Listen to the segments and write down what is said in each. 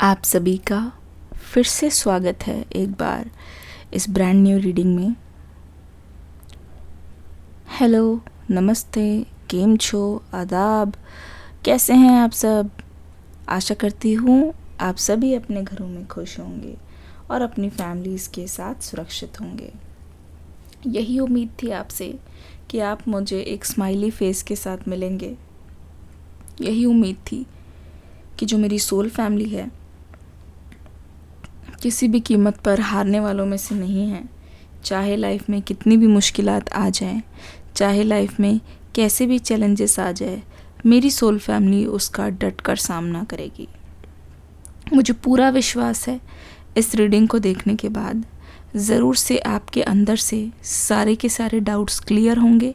आप सभी का फिर से स्वागत है एक बार इस ब्रांड न्यू रीडिंग में। हेलो, नमस्ते, केम छो, आदाब, कैसे हैं आप सब। आशा करती हूँ आप सभी अपने घरों में खुश होंगे और अपनी फैमिलीज़ के साथ सुरक्षित होंगे। यही उम्मीद थी आपसे कि आप मुझे एक स्माइली फेस के साथ मिलेंगे। यही उम्मीद थी कि जो मेरी सोल फैमिली है किसी भी कीमत पर हारने वालों में से नहीं है। चाहे लाइफ में कितनी भी मुश्किलात आ जाएं, चाहे लाइफ में कैसे भी चैलेंजेस आ जाए, मेरी सोल फैमिली उसका डट कर सामना करेगी। मुझे पूरा विश्वास है इस रीडिंग को देखने के बाद ज़रूर से आपके अंदर से सारे के सारे डाउट्स क्लियर होंगे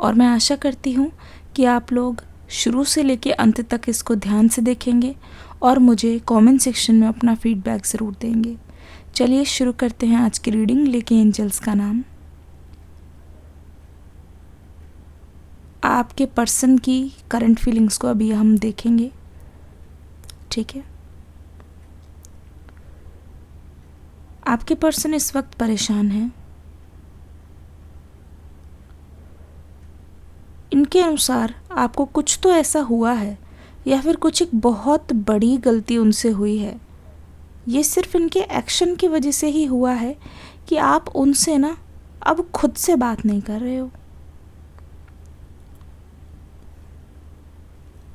और मैं आशा करती हूँ कि आप लोग शुरू से लेके अंत तक इसको ध्यान से देखेंगे और मुझे कमेंट सेक्शन में अपना फीडबैक ज़रूर देंगे। चलिए शुरू करते हैं आज की रीडिंग। लेके एंजल्स का नाम। आपके पर्सन की करंट फीलिंग्स को अभी हम देखेंगे, ठीक है। आपके पर्सन इस वक्त परेशान है। इनके अनुसार आपको कुछ तो ऐसा हुआ है या फिर कुछ एक बहुत बड़ी गलती उनसे हुई है। ये सिर्फ इनके एक्शन की वजह से ही हुआ है कि आप उनसे ना अब खुद से बात नहीं कर रहे हो।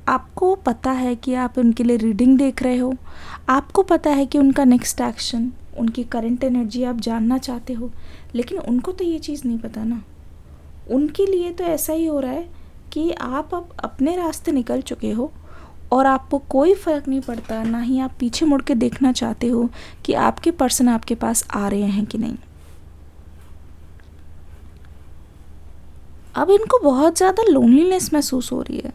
आपको पता है कि आप उनके लिए रीडिंग देख रहे हो, आपको पता है कि उनका नेक्स्ट एक्शन, उनकी करंट एनर्जी आप जानना चाहते हो, लेकिन उनको तो ये चीज़ नहीं पता ना। उनके लिए तो ऐसा ही हो रहा है कि आप अब अपने रास्ते निकल चुके हो और आपको कोई फ़र्क नहीं पड़ता, ना ही आप पीछे मुड़ के देखना चाहते हो कि आपके पर्सन आपके पास आ रहे हैं कि नहीं। अब इनको बहुत ज़्यादा लोनलीनेस महसूस हो रही है।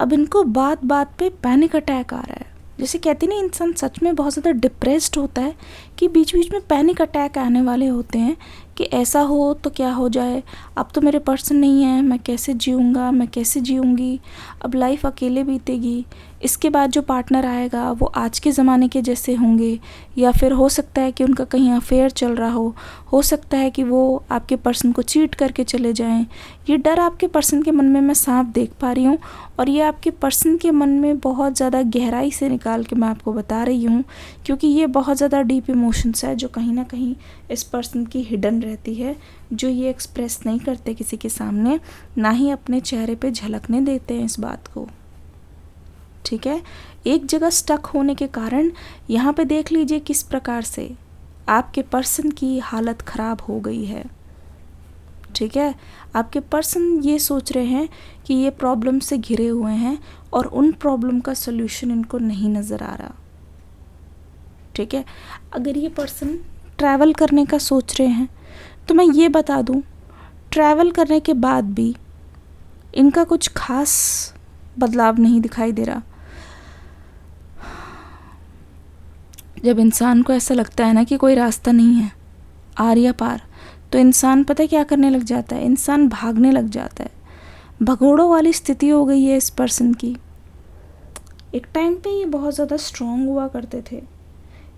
अब इनको बात बात पे पैनिक अटैक आ रहा है। जैसे कहते नहीं, इंसान सच में बहुत ज़्यादा डिप्रेस्ड होता है कि बीच बीच में पैनिक अटैक आने वाले होते हैं कि ऐसा हो तो क्या हो जाए, अब तो मेरे पर्सन नहीं है, मैं कैसे जीऊँगा, मैं कैसे जीऊँगी, अब लाइफ अकेले बीतेगी, इसके बाद जो पार्टनर आएगा वो आज के ज़माने के जैसे होंगे, या फिर हो सकता है कि उनका कहीं अफेयर चल रहा हो सकता है कि वो आपके पर्सन को चीट करके चले जाएं। ये डर आपके पर्सन के मन में मैं साफ देख पा रही हूँ और ये आपके पर्सन के मन में बहुत ज़्यादा गहराई से निकाल के मैं आपको बता रही हूँ, क्योंकि ये बहुत ज़्यादा डीप इमोशंस है जो कहीं ना कहीं इस पर्सन की हिडन रहती है, जो ये एक्सप्रेस नहीं करते किसी के सामने, ना ही अपने चेहरे पे झलकने देते हैं इस बात को, ठीक है। एक जगह स्टक होने के कारण यहाँ पे देख लीजिए किस प्रकार से आपके पर्सन की हालत ख़राब हो गई है, ठीक है। आपके पर्सन ये सोच रहे हैं कि ये प्रॉब्लम से घिरे हुए हैं और उन प्रॉब्लम का सल्यूशन इनको नहीं नज़र आ रहा, ठीक है। अगर ये पर्सन ट्रैवल करने का सोच रहे हैं तो मैं ये बता दूं, ट्रैवल करने के बाद भी इनका कुछ खास बदलाव नहीं दिखाई दे रहा। जब इंसान को ऐसा लगता है ना कि कोई रास्ता नहीं है आर या पार, तो इंसान पता है क्या करने लग जाता है, इंसान भागने लग जाता है। भगोड़ों वाली स्थिति हो गई है इस पर्सन की। एक टाइम पे ये बहुत ज़्यादा स्ट्रॉन्ग हुआ करते थे,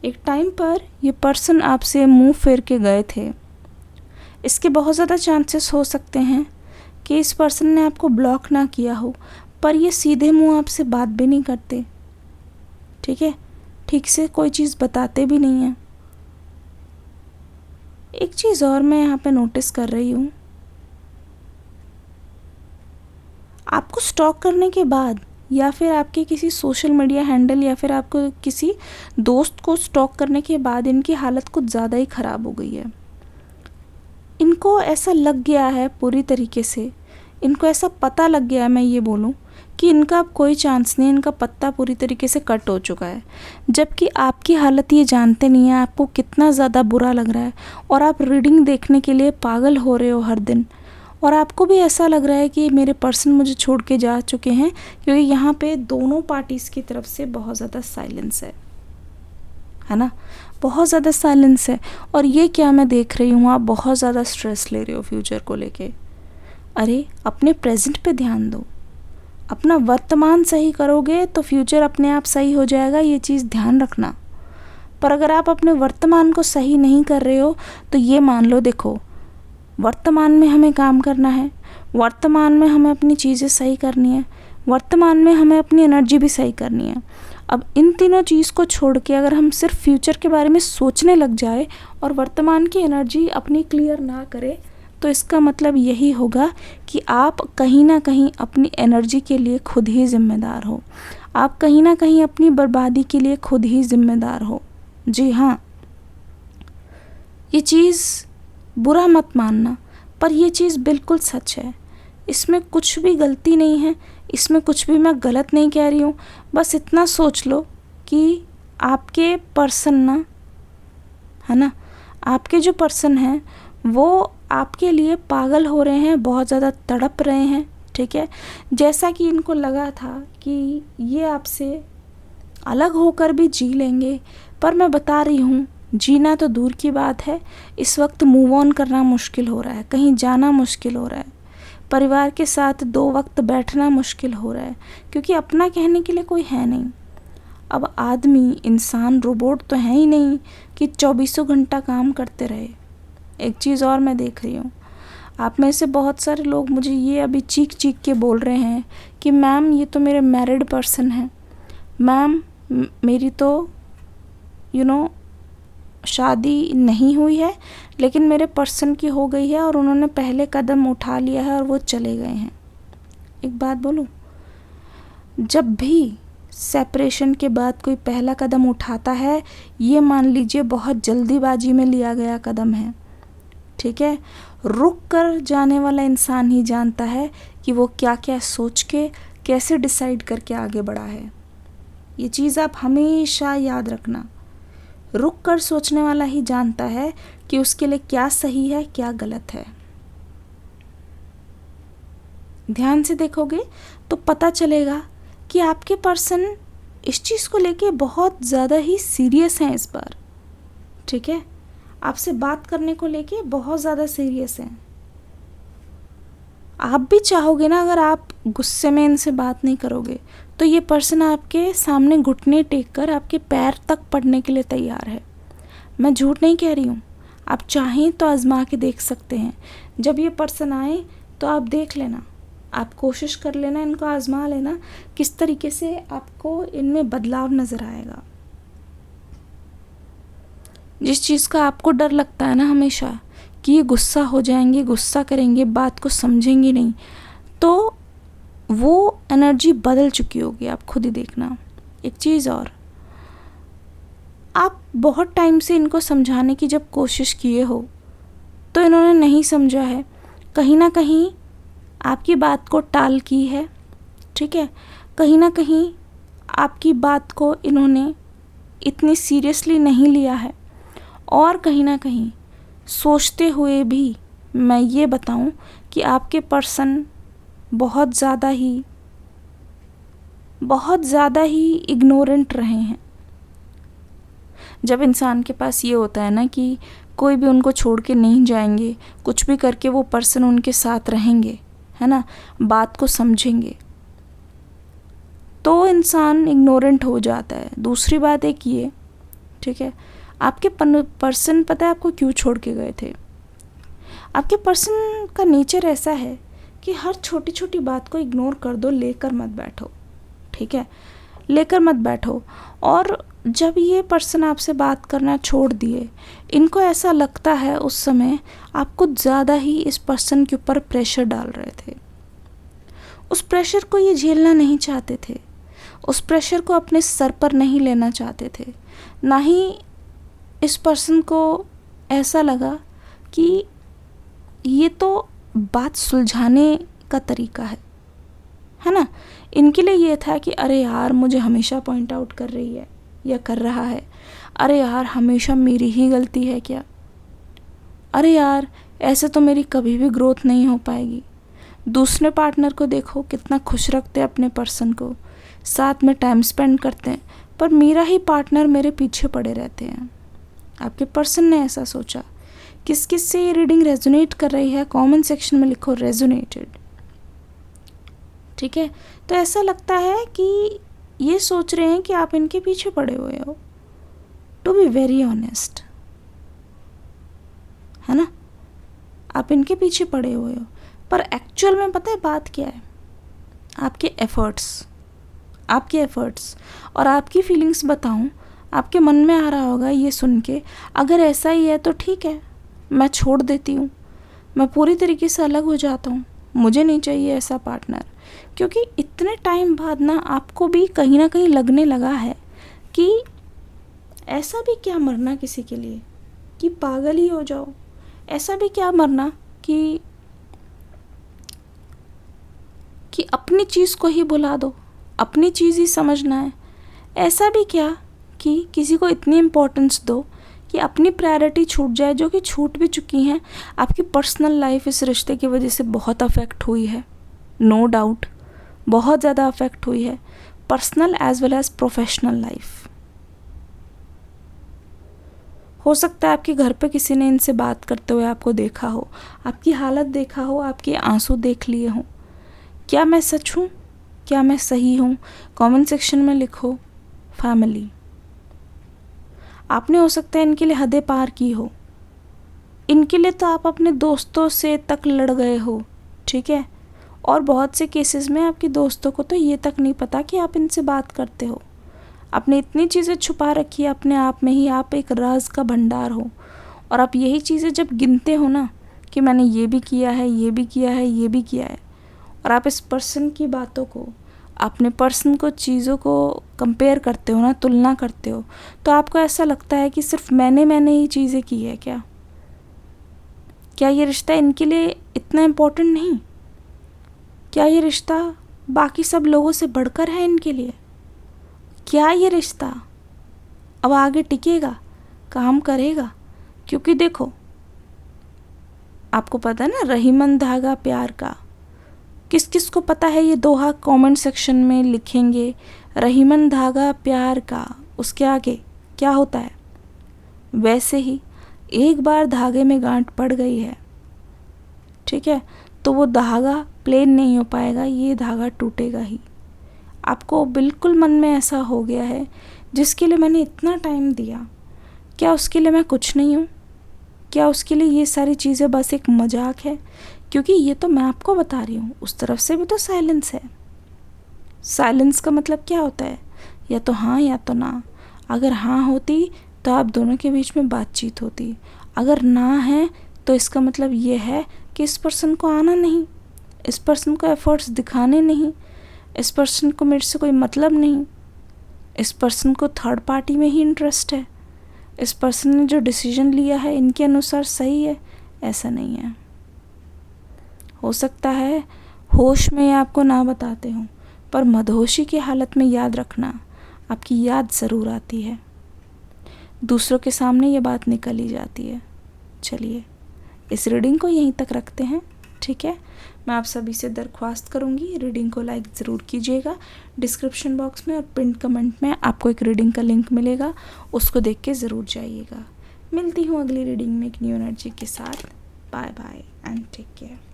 एक टाइम पर ये पर्सन आपसे मुंह फेर के गए थे। इसके बहुत ज़्यादा चांसेस हो सकते हैं कि इस पर्सन ने आपको ब्लॉक ना किया हो, पर ये सीधे मुंह आपसे बात भी नहीं करते, ठीक है, ठीक से कोई चीज़ बताते भी नहीं हैं। एक चीज़ और मैं यहाँ पे नोटिस कर रही हूँ, आपको स्टॉक करने के बाद या फिर आपके किसी सोशल मीडिया हैंडल या फिर आपको किसी दोस्त को स्टॉक करने के बाद इनकी हालत कुछ ज़्यादा ही ख़राब हो गई है। इनको ऐसा लग गया है पूरी तरीके से, इनको ऐसा पता लग गया है, मैं ये बोलूँ कि इनका अब कोई चांस नहीं, इनका पत्ता पूरी तरीके से कट हो चुका है। जबकि आपकी हालत ये जानते नहीं हैं आपको कितना ज़्यादा बुरा लग रहा है और आप रीडिंग देखने के लिए पागल हो रहे हो हर दिन, और आपको भी ऐसा लग रहा है कि मेरे पर्सन मुझे छोड़ के जा चुके हैं, क्योंकि यहाँ पे दोनों पार्टीज़ की तरफ से बहुत ज़्यादा साइलेंस है ना, बहुत ज़्यादा साइलेंस है। और ये क्या मैं देख रही हूँ, आप बहुत ज़्यादा स्ट्रेस ले रहे हो फ्यूचर को लेके। अरे अपने प्रेजेंट पे ध्यान दो, अपना वर्तमान सही करोगे तो फ्यूचर अपने आप सही हो जाएगा, ये चीज़ ध्यान रखना। पर अगर आप अपने वर्तमान को सही नहीं कर रहे हो तो ये मान लो, देखो वर्तमान में हमें काम करना है, वर्तमान में हमें अपनी चीज़ें सही करनी है, वर्तमान में हमें अपनी एनर्जी भी सही करनी है। अब इन तीनों चीज़ को छोड़ के अगर हम सिर्फ फ्यूचर के बारे में सोचने लग जाए और वर्तमान की एनर्जी अपनी क्लियर ना करें, तो इसका मतलब यही होगा कि आप कहीं ना कहीं अपनी एनर्जी के लिए खुद ही जिम्मेदार हो। आप कहीं ना कहीं अपनी बर्बादी के लिए खुद ही जिम्मेदार हो। जी हाँ, ये चीज़ बुरा मत मानना, पर ये चीज़ बिल्कुल सच है। इसमें कुछ भी गलती नहीं है, इसमें कुछ भी मैं गलत नहीं कह रही हूँ। बस इतना सोच लो कि आपके पर्सन ना, है ना, आपके जो पर्सन हैं वो आपके लिए पागल हो रहे हैं, बहुत ज़्यादा तड़प रहे हैं, ठीक है। जैसा कि इनको लगा था कि ये आपसे अलग होकर भी जी लेंगे, पर मैं बता रही हूँ जीना तो दूर की बात है, इस वक्त मूव ऑन करना मुश्किल हो रहा है, कहीं जाना मुश्किल हो रहा है, परिवार के साथ 2 वक्त बैठना मुश्किल हो रहा है, क्योंकि अपना कहने के लिए कोई है नहीं। अब आदमी, इंसान, रोबोट तो है ही नहीं कि 24 घंटा काम करते रहे। एक चीज़ और मैं देख रही हूँ, आप में से बहुत सारे लोग मुझे ये अभी चीख चीख के बोल रहे हैं कि मैम ये तो मेरे मैरिड पर्सन हैं, मैम मेरी तो शादी नहीं हुई है, लेकिन मेरे पर्सन की हो गई है और उन्होंने पहले कदम उठा लिया है और वो चले गए हैं। एक बात बोलूं, जब भी सेपरेशन के बाद कोई पहला कदम उठाता है, ये मान लीजिए बहुत जल्दीबाजी में लिया गया कदम है, ठीक है। रुक कर जाने वाला इंसान ही जानता है कि वो क्या क्या सोच के कैसे डिसाइड करके आगे बढ़ा है। ये चीज़ आप हमेशा याद रखना। रुक कर सोचने वाला ही जानता है कि उसके लिए क्या सही है, क्या गलत है। ध्यान से देखोगे तो पता चलेगा कि आपके पर्सन इस चीज़ को लेके बहुत ज़्यादा ही सीरियस हैं इस बार, ठीक है। आपसे बात करने को लेके बहुत ज़्यादा सीरियस हैं। आप भी चाहोगे ना, अगर आप गुस्से में इनसे बात नहीं करोगे तो ये पर्सन आपके सामने घुटने टेक कर आपके पैर तक पड़ने के लिए तैयार है। मैं झूठ नहीं कह रही हूँ, आप चाहें तो आजमा के देख सकते हैं। जब ये पर्सन आए तो आप देख लेना, आप कोशिश कर लेना, इनको आजमा लेना, किस तरीके से आपको इनमें बदलाव नज़र आएगा। जिस चीज़ का आपको डर लगता है ना हमेशा कि ये गुस्सा हो जाएंगे, गुस्सा करेंगे, बात को समझेंगे नहीं, तो वो एनर्जी बदल चुकी होगी, आप खुद ही देखना। एक चीज़ और, आप बहुत टाइम से इनको समझाने की जब कोशिश किए हो तो इन्होंने नहीं समझा है, कहीं ना कहीं आपकी बात को टाल की है, ठीक है। कहीं ना कहीं आपकी बात को इन्होंने इतनी सीरियसली नहीं लिया है, और कहीं ना कहीं सोचते हुए भी मैं ये बताऊं कि आपके पर्सन बहुत ज़्यादा ही इग्नोरेंट रहे हैं। जब इंसान के पास ये होता है ना कि कोई भी उनको छोड़ के नहीं जाएंगे, कुछ भी करके वो पर्सन उनके साथ रहेंगे, है ना, बात को समझेंगे, तो इंसान इग्नोरेंट हो जाता है। दूसरी बात एक ये, ठीक है, आपके पर्सन पता है आपको क्यों छोड़ के गए थे? आपके पर्सन का नेचर ऐसा है कि हर छोटी छोटी बात को इग्नोर कर दो, लेकर मत बैठो, ठीक है, लेकर मत बैठो। और जब ये पर्सन आपसे बात करना छोड़ दिए, इनको ऐसा लगता है उस समय आप कुछ ज़्यादा ही इस पर्सन के ऊपर प्रेशर डाल रहे थे। उस प्रेशर को ये झेलना नहीं चाहते थे, उस प्रेशर को अपने सर पर नहीं लेना चाहते थे। ना ही इस पर्सन को ऐसा लगा कि ये तो बात सुलझाने का तरीका है ना। इनके लिए ये था कि अरे यार मुझे हमेशा पॉइंट आउट कर रही है या कर रहा है, अरे यार हमेशा मेरी ही गलती है क्या, अरे यार ऐसे तो मेरी कभी भी ग्रोथ नहीं हो पाएगी। दूसरे पार्टनर को देखो कितना खुश रखते हैं अपने पर्सन को, साथ में टाइम स्पेंड करते हैं, पर मेरा ही पार्टनर मेरे पीछे पड़े रहते हैं। आपके पर्सन ने ऐसा सोचा। किस किस से ये रीडिंग रेजोनेट कर रही है, कमेंट सेक्शन में लिखो रेजोनेटेड, ठीक है। तो ऐसा लगता है कि ये सोच रहे हैं कि आप इनके पीछे पड़े हुए हो, टू बी वेरी ऑनेस्ट, है ना, आप इनके पीछे पड़े हुए हो। पर एक्चुअल में पता है बात क्या है, आपके एफर्ट्स और आपकी फीलिंग्स बताऊं, आपके मन में आ रहा होगा ये सुन के, अगर ऐसा ही है तो ठीक है, मैं छोड़ देती हूँ, मैं पूरी तरीके से अलग हो जाता हूँ, मुझे नहीं चाहिए ऐसा पार्टनर। क्योंकि इतने टाइम बाद ना आपको भी कहीं ना कहीं लगने लगा है कि ऐसा भी क्या मरना किसी के लिए कि पागल ही हो जाओ, ऐसा भी क्या मरना कि अपनी चीज़ को ही भुला दो, अपनी चीज़ ही समझना है। ऐसा भी क्या कि किसी को इतनी इम्पोर्टेंस दो कि अपनी प्रायोरिटी छूट जाए, जो कि छूट भी चुकी हैं। आपकी पर्सनल लाइफ इस रिश्ते की वजह से बहुत अफेक्ट हुई है, नो डाउट, बहुत ज़्यादा अफेक्ट हुई है, personal as well as professional life. हो सकता है आपके घर पे किसी ने इनसे बात करते हुए आपको देखा हो, आपकी हालत देखा हो, आपके आंसू देख लिए हों। क्या मैं सच हूँ, क्या मैं सही हूँ? कमेंट सेक्शन में लिखो फैमिली। आपने हो सकता है इनके लिए हदें पार की हो, इनके लिए तो आप अपने दोस्तों से तक लड़ गए हो, ठीक है। और बहुत से केसेस में आपके दोस्तों को तो ये तक नहीं पता कि आप इनसे बात करते हो। आपने इतनी चीज़ें छुपा रखी है अपने आप में ही, आप एक राज का भंडार हो। और आप यही चीज़ें जब गिनते हो ना कि मैंने ये भी किया है, ये भी किया है, ये भी किया है, और आप इस पर्सन की बातों को, अपने पर्सन को, चीज़ों को कंपेयर करते हो ना, तुलना करते हो, तो आपको ऐसा लगता है कि सिर्फ मैंने ही चीज़ें की है। क्या ये रिश्ता इनके लिए इतना इम्पोर्टेंट नहीं? क्या ये रिश्ता बाकी सब लोगों से बढ़कर है इनके लिए? क्या ये रिश्ता अब आगे टिकेगा, काम करेगा? क्योंकि देखो, आपको पता है ना, रहीमन धागा प्यार का, किस किस को पता है ये दोहा कमेंट सेक्शन में लिखेंगे। रहीमन धागा प्यार का, उसके आगे क्या होता है? वैसे ही एक बार धागे में गांठ पड़ गई है, ठीक है, तो वो धागा प्लेन नहीं हो पाएगा, ये धागा टूटेगा ही। आपको बिल्कुल मन में ऐसा हो गया है, जिसके लिए मैंने इतना टाइम दिया, क्या उसके लिए मैं कुछ नहीं हूँ? क्या उसके लिए ये सारी चीज़ें बस एक मजाक है? क्योंकि ये तो मैं आपको बता रही हूँ, उस तरफ से भी तो साइलेंस है। साइलेंस का मतलब क्या होता है? या तो हाँ या तो ना। अगर हाँ होती तो आप दोनों के बीच में बातचीत होती, अगर ना है तो इसका मतलब ये है कि इस पर्सन को आना नहीं, इस पर्सन को एफर्ट्स दिखाने नहीं, इस पर्सन को मेरे से कोई मतलब नहीं, इस पर्सन को थर्ड पार्टी में ही इंटरेस्ट है, इस पर्सन ने जो डिसीजन लिया है इनके अनुसार सही है। ऐसा नहीं है। हो सकता है होश में आपको ना बताते हों, पर मदहोशी की हालत में याद रखना, आपकी याद ज़रूर आती है। दूसरों के सामने ये बात निकल ही जाती है। चलिए, इस रीडिंग को यहीं तक रखते हैं, ठीक है। मैं आप सभी से दरख्वास्त करूँगी, रीडिंग को लाइक ज़रूर कीजिएगा। डिस्क्रिप्शन बॉक्स में और पिन कमेंट में आपको एक रीडिंग का लिंक मिलेगा, उसको देख के ज़रूर जाइएगा। मिलती हूँ अगली रीडिंग में एक न्यू एनर्जी के साथ। Bye bye and take care.